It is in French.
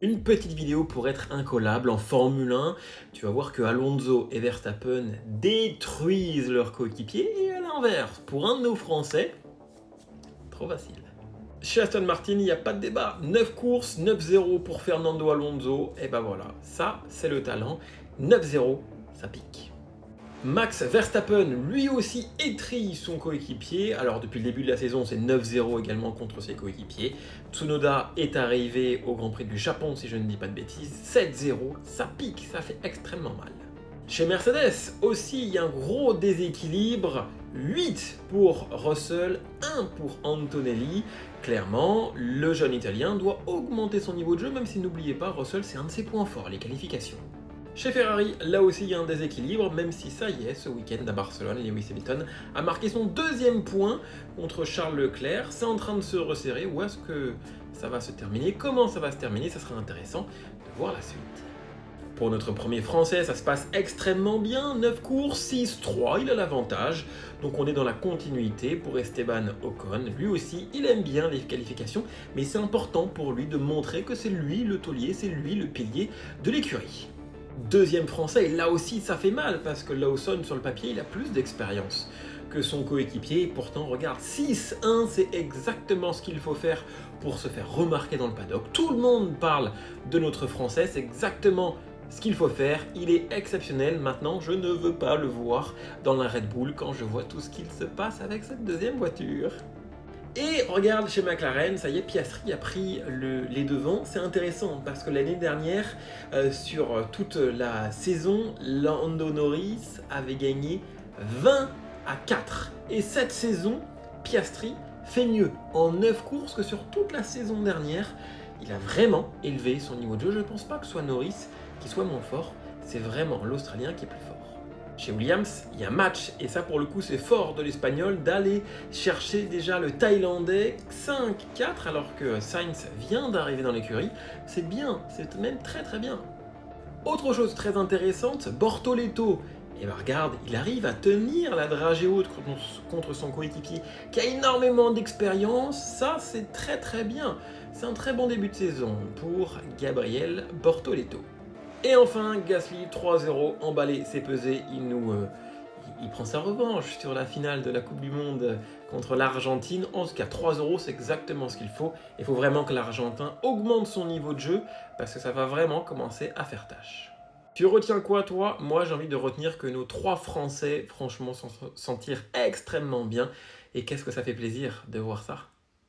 Une petite vidéo pour être incollable en Formule 1. Tu vas voir que Alonso et Verstappen détruisent leurs coéquipiers et à l'inverse, pour un de nos Français, trop facile. Chez Aston Martin, il n'y a pas de débat. 9 courses, 9-0 pour Fernando Alonso. Et ben voilà, ça c'est le talent. 9-0, ça pique. Max Verstappen, lui aussi, étrille son coéquipier. Alors depuis le début de la saison, c'est 9-0 également contre ses coéquipiers. Tsunoda est arrivé au Grand Prix du Japon, si je ne dis pas de bêtises. 7-0, ça pique, ça fait extrêmement mal. Chez Mercedes aussi, il y a un gros déséquilibre. 8 pour Russell, 1 pour Antonelli. Clairement, le jeune Italien doit augmenter son niveau de jeu, même si n'oubliez pas, Russell, c'est un de ses points forts, les qualifications. Chez Ferrari, là aussi il y a un déséquilibre, même si ça y est, ce week-end à Barcelone, Lewis Hamilton a marqué son deuxième point contre Charles Leclerc. C'est en train de se resserrer. Où est-ce que ça va se terminer? Comment ça va se terminer? Ça sera intéressant de voir la suite. Pour notre premier Français, ça se passe extrêmement bien. 9 courses, 6-3, il a l'avantage. Donc on est dans la continuité pour Esteban Ocon. Lui aussi, il aime bien les qualifications, mais c'est important pour lui de montrer que c'est lui le taulier, c'est lui le pilier de l'écurie. Deuxième Français, et là aussi ça fait mal, parce que Lawson sur le papier, il a plus d'expérience que son coéquipier, et pourtant regarde, 6-1, c'est exactement ce qu'il faut faire pour se faire remarquer dans le paddock. Tout le monde parle de notre Français, c'est exactement ce qu'il faut faire, il est exceptionnel. Maintenant, je ne veux pas le voir dans la Red Bull quand je vois tout ce qu'il se passe avec cette deuxième voiture. Et regarde chez McLaren, ça y est, Piastri a pris les devants. C'est intéressant parce que l'année dernière, sur toute la saison, Lando Norris avait gagné 20-4. Et cette saison, Piastri fait mieux en 9 courses que sur toute la saison dernière. Il a vraiment élevé son niveau de jeu. Je ne pense pas que ce soit Norris qui soit moins fort. C'est vraiment l'Australien qui est plus fort. Chez Williams, il y a match, et ça pour le coup c'est fort de l'Espagnol d'aller chercher déjà le Thaïlandais 5-4 alors que Sainz vient d'arriver dans l'écurie. C'est bien, c'est même très très bien. Autre chose très intéressante, Bortoleto. Et ben regarde, il arrive à tenir la dragée haute contre son coéquipier qui a énormément d'expérience. Ça c'est très très bien. C'est un très bon début de saison pour Gabriel Bortoleto. Et enfin, Gasly, 3-0, emballé, c'est pesé, il prend sa revanche sur la finale de la Coupe du Monde contre l'Argentine. En tout cas, 3-0, c'est exactement ce qu'il faut. Il faut vraiment que l'Argentin augmente son niveau de jeu parce que ça va vraiment commencer à faire tâche. Tu retiens quoi, toi? Moi, j'ai envie de retenir que nos 3 Français, franchement, s'en sentir extrêmement bien. Et qu'est-ce que ça fait plaisir de voir ça?